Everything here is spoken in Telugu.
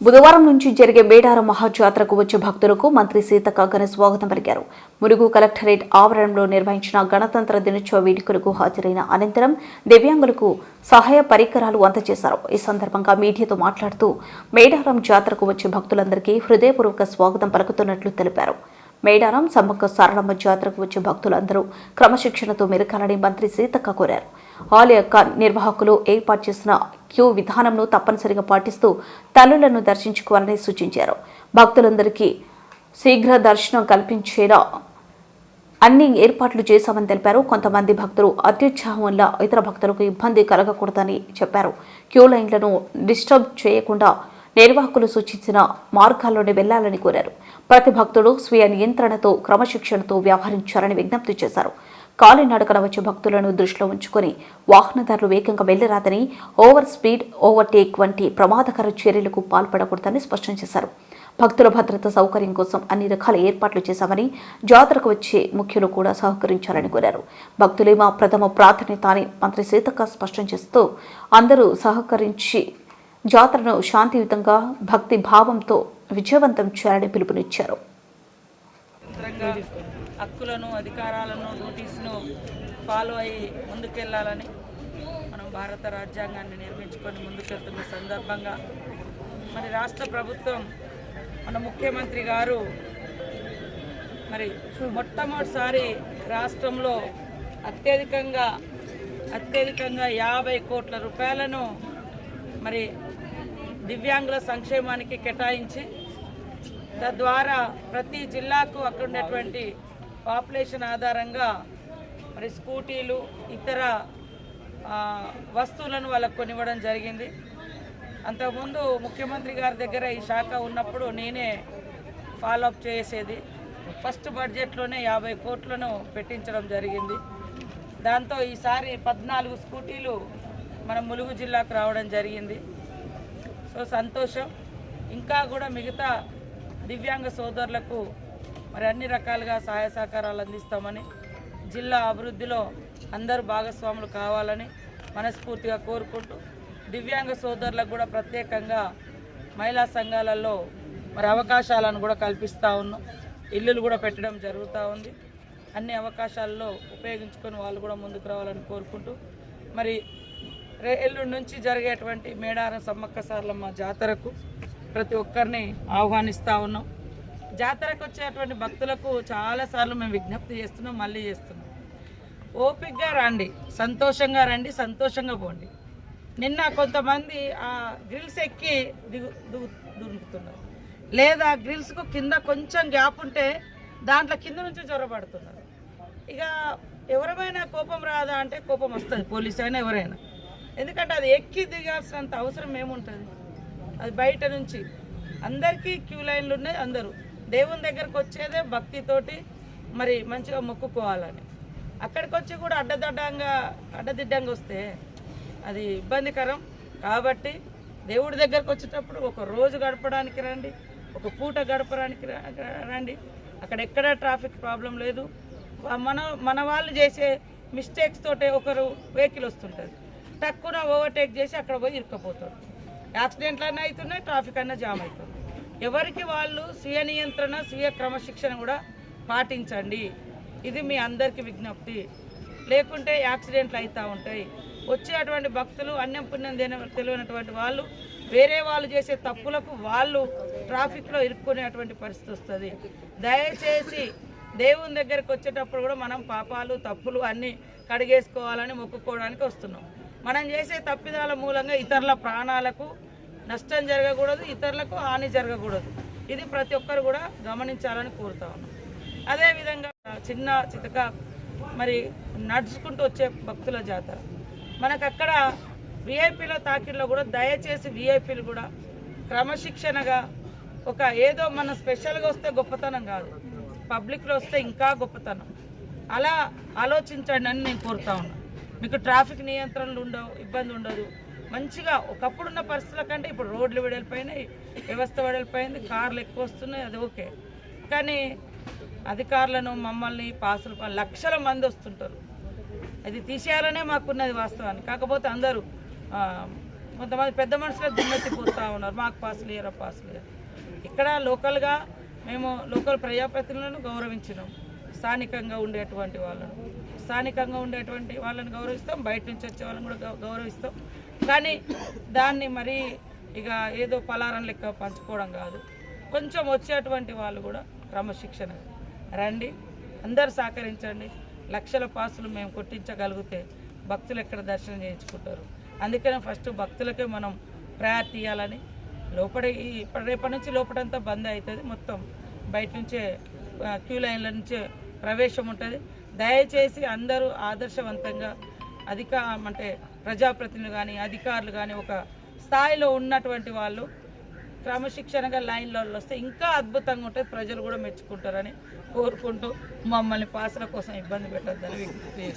బుధవారం నుంచి జరిగే మేడారం మహాజాతరకు వచ్చే భక్తులకు మంత్రి సీతక్క ఘన స్వాగతం పలికారు. ములుగు కలెక్టరేట్ ఆవరణలో నిర్వహించిన గణతంత్ర దినోత్సవ వేడుకలకు హాజరైన అనంతరం దివ్యాంగులకు సహాయ పరికరాలు అందజేశారు. ఈ సందర్భంగా మీడియాతో మాట్లాడుతూ మేడారం జాతరకు వచ్చే భక్తులందరికీ హృదయపూర్వక స్వాగతం పలుకుతున్నట్లు తెలిపారు. మేడారం సమ్మక్క సారలమ్మ జాతరకు వచ్చే భక్తులందరూ క్రమశిక్షణతో మెరకాలని మంత్రి సీతక్క కోరారు. ఆలయ నిర్వాహకులు ఏర్పాటు చేసిన క్యూ విధానంను తప్పనిసరిగా పాటిస్తూ తల్లులను దర్శించుకోవాలని సూచించారు. భక్తులందరికీ శీఘ్ర దర్శనం కల్పించేలా అన్ని ఏర్పాట్లు చేశామని తెలిపారు. కొంతమంది భక్తులు అత్యుత్సాహం వల్ల ఇతర భక్తులకు ఇబ్బంది కలగకూడదని చెప్పారు. క్యూ లైన్లను డిస్టర్బ్ చేయకుండా నిర్వాహకులు సూచించిన మార్గాల్లోనే వెళ్లాలని కోరారు. ప్రతి భక్తుడు స్వీయ నియంత్రణతో క్రమశిక్షణతో వ్యవహరించాలని విజ్ఞప్తి చేశారు. కాలినడకన వచ్చే భక్తులను దృష్టిలో ఉంచుకొని వాహనదారులు వేగంగా వెళ్లరాదని, ఓవర్ స్పీడ్, ఓవర్టేక్ వంటి ప్రమాదకర చర్యలకు పాల్పడకూడదని స్పష్టం చేశారు. భక్తుల భద్రత సౌకర్యం కోసం అన్ని రకాల ఏర్పాట్లు చేశామని, జాతరకు వచ్చే ముఖ్యులు కూడా సహకరించాలని కోరారు. భక్తులే మా ప్రథమ ప్రాధాన్యత అని మంత్రి సీతక్క స్పష్టం చేస్తూ అందరూ సహకరించి జాతరను శాంతియుతంగా భక్తి భావంతో విజయవంతం చేయాలని పిలుపునిచ్చారు. హక్కులను, అధికారాలను, నోటీసును ఫాలో అయ్యి ముందుకెళ్లాలని మనం భారత రాజ్యాంగాన్ని నిర్మించుకొని ముందుకెళ్తున్న సందర్భంగా మరి రాష్ట్ర ప్రభుత్వం, మన ముఖ్యమంత్రి గారు మరి మొట్టమొదటిసారి రాష్ట్రంలో అత్యధికంగా 50 కోట్ల రూపాయలను మరి దివ్యాంగుల సంక్షేమానికి కేటాయించి తద్వారా ప్రతి జిల్లాకు అక్కడ ఉన్నటువంటి పాపులేషన్ ఆధారంగా మరి స్కూటీలు, ఇతర వస్తువులను వాళ్ళకు కొనివ్వడం జరిగింది. అంతకుముందు ముఖ్యమంత్రి గారి దగ్గర ఈ శాఖ ఉన్నప్పుడు నేనే ఫాలోఅప్ చేసేది. ఫస్ట్ బడ్జెట్లోనే 50 కోట్లను పెట్టించడం జరిగింది. దాంతో ఈసారి 14 స్కూటీలు మన ములుగు జిల్లాకు రావడం జరిగింది. సో సంతోషం. ఇంకా కూడా మిగతా దివ్యాంగ సోదరులకు మరి అన్ని రకాలుగా సహాయ సహకారాలు అందిస్తామని, జిల్లా అభివృద్ధిలో అందరూ భాగస్వాములు కావాలని మనస్ఫూర్తిగా కోరుకుంటూ, దివ్యాంగ సోదరులకు కూడా ప్రత్యేకంగా మహిళా సంఘాలలో మరి అవకాశాలను కూడా కల్పిస్తూ ఉన్నాం. ఇల్లులు కూడా పెట్టడం జరుగుతూ ఉంది. అన్ని అవకాశాల్లో ఉపయోగించుకొని వాళ్ళు కూడా ముందుకు రావాలని కోరుకుంటూ, మరి ఎల్లుండి నుంచి జరిగేటువంటి మేడారం సమ్మక్క సారలమ్మ జాతరకు ప్రతి ఒక్కరిని ఆహ్వానిస్తూ ఉన్నాం. జాతరకు వచ్చేటువంటి భక్తులకు చాలాసార్లు మేము విజ్ఞప్తి చేస్తున్నాం, మళ్ళీ చేస్తున్నాం. ఓపికగా రండి, సంతోషంగా రండి, సంతోషంగా పోండి. నిన్న కొంతమంది ఆ గ్రిల్స్ ఎక్కి దురుకుతున్నారు, లేదా గ్రిల్స్కు కింద కొంచెం గ్యాప్ ఉంటే దాంట్లో కింద నుంచి జ్వరపడుతున్నారు. ఇక ఎవరైనా కోపం రాదా అంటే కోపం వస్తుంది, పోలీసు అయినా ఎవరైనా. ఎందుకంటే అది ఎక్కి దిగాల్సినంత అవసరం ఏముంటుంది. అది బయట నుంచి అందరికీ క్యూ లైన్లు ఉన్నాయి. అందరూ దేవుని దగ్గరకు వచ్చేదే భక్తితోటి మరి మంచిగా మొక్కుకోవాలని. అక్కడికి వచ్చి కూడా అడ్డదిడ్డంగా వస్తే అది ఇబ్బందికరం. కాబట్టి దేవుడి దగ్గరకు వచ్చేటప్పుడు ఒక రోజు గడపడానికి రండి, ఒక పూట గడపడానికి రండి. అక్కడ ఎక్కడ ట్రాఫిక్ ప్రాబ్లం లేదు. మన వాళ్ళు చేసే మిస్టేక్స్ తోటే ఒకరు వెహికల్ వస్తుంటుంది, తక్కువ ఓవర్టేక్ చేసి అక్కడ పోయి ఇరుక్కపోతారు. యాక్సిడెంట్లు అన్నీ అవుతున్నాయి, ట్రాఫిక్ అన్నా జామ్ అవుతుంది. ఎవరికి వాళ్ళు స్వీయ నియంత్రణ, స్వీయ క్రమశిక్షణ కూడా పాటించండి. ఇది మీ అందరికీ విజ్ఞప్తి. లేకుంటే యాక్సిడెంట్లు అవుతూ ఉంటాయి. వచ్చేటువంటి భక్తులు అన్యం పుణ్యం తెలియనటువంటి వాళ్ళు వేరే వాళ్ళు చేసే తప్పులకు వాళ్ళు ట్రాఫిక్లో ఇరుక్కునేటువంటి పరిస్థితి వస్తుంది. దయచేసి దేవుని దగ్గరికి వచ్చేటప్పుడు కూడా మనం పాపాలు, తప్పులు అన్నీ కడిగేసుకోవాలని మొక్కుకోవడానికి వస్తున్నాం. మనం చేసే తప్పిదాల మూలంగా ఇతరుల ప్రాణాలకు నష్టం జరగకూడదు, ఇతరులకు హాని జరగకూడదు. ఇది ప్రతి ఒక్కరు కూడా గమనించాలని కోరుతా ఉన్నాం. అదేవిధంగా చిన్న చితక మరి నడుచుకుంటూ వచ్చే భక్తుల జాతర మనకు అక్కడ విఐపీల తాకిడిలో కూడా దయచేసి విఐపీలు కూడా క్రమశిక్షణగా ఒక ఏదో మన స్పెషల్గా వస్తే గొప్పతనం కాదు, పబ్లిక్లో వస్తే ఇంకా గొప్పతనం. అలా ఆలోచించండి అని నేను కోరుతా ఉన్నాను. మీకు ట్రాఫిక్ నియంత్రణలు ఉండవు, ఇబ్బంది ఉండదు. మంచిగా ఒకప్పుడున్న పరిస్థితుల కంటే ఇప్పుడు రోడ్లు వెడల్పోయినాయి, వ్యవస్థ వెడల్పోయింది, కార్లు ఎక్కువ వస్తున్నాయి, అది ఓకే. కానీ అధికారులను మమ్మల్ని పాసులు లక్షల మంది వస్తుంటారు. అది తీసేయాలనే మాకున్నది వాస్తవాన్ని. కాకపోతే అందరూ కొంతమంది పెద్ద మనుషులే దుమ్మెత్తిపోతూ ఉన్నారు, మాకు పాసులు ఇయ్యరా పాసులు ఇయ్యరా. ఇక్కడ లోకల్గా మేము లోకల్ ప్రజాప్రతినిధులను గౌరవించినాం, స్థానికంగా ఉండేటువంటి వాళ్ళని గౌరవిస్తాం, బయట నుంచి వచ్చే వాళ్ళని కూడా గౌరవిస్తాం. కానీ దాన్ని మరి ఇక ఏదో పలారం లెక్క పంచుకోవడం కాదు. కొంచెం వచ్చేటువంటి వాళ్ళు కూడా క్రమశిక్షణ రండి, అందరు సహకరించండి. లక్షల పాసులు మేము కొట్టించగలిగితే భక్తులు ఎక్కడ దర్శనం చేయించుకుంటారు. అందుకనే ఫస్ట్ భక్తులకే మనం ప్రయారిటీ ఇవ్వాలని రేపటి నుంచి లోపలంతా బంద్ అవుతుంది, మొత్తం బయట నుంచే క్యూ లైన్ల నుంచే ప్రవేశం ఉంటుంది. దయచేసి అందరూ ఆదర్శవంతంగా అంటే ప్రజాప్రతినిధులు కానీ అధికారులు కానీ ఒక స్థాయిలో ఉన్నటువంటి వాళ్ళు క్రమశిక్షణగా లైన్లో వస్తే ఇంకా అద్భుతంగా ఉంటుంది, ప్రజలు కూడా మెచ్చుకుంటారని కోరుకుంటూ మమ్మల్ని పాసుల కోసం ఇబ్బంది పెట్టొద్దని విజ్ఞప్తి.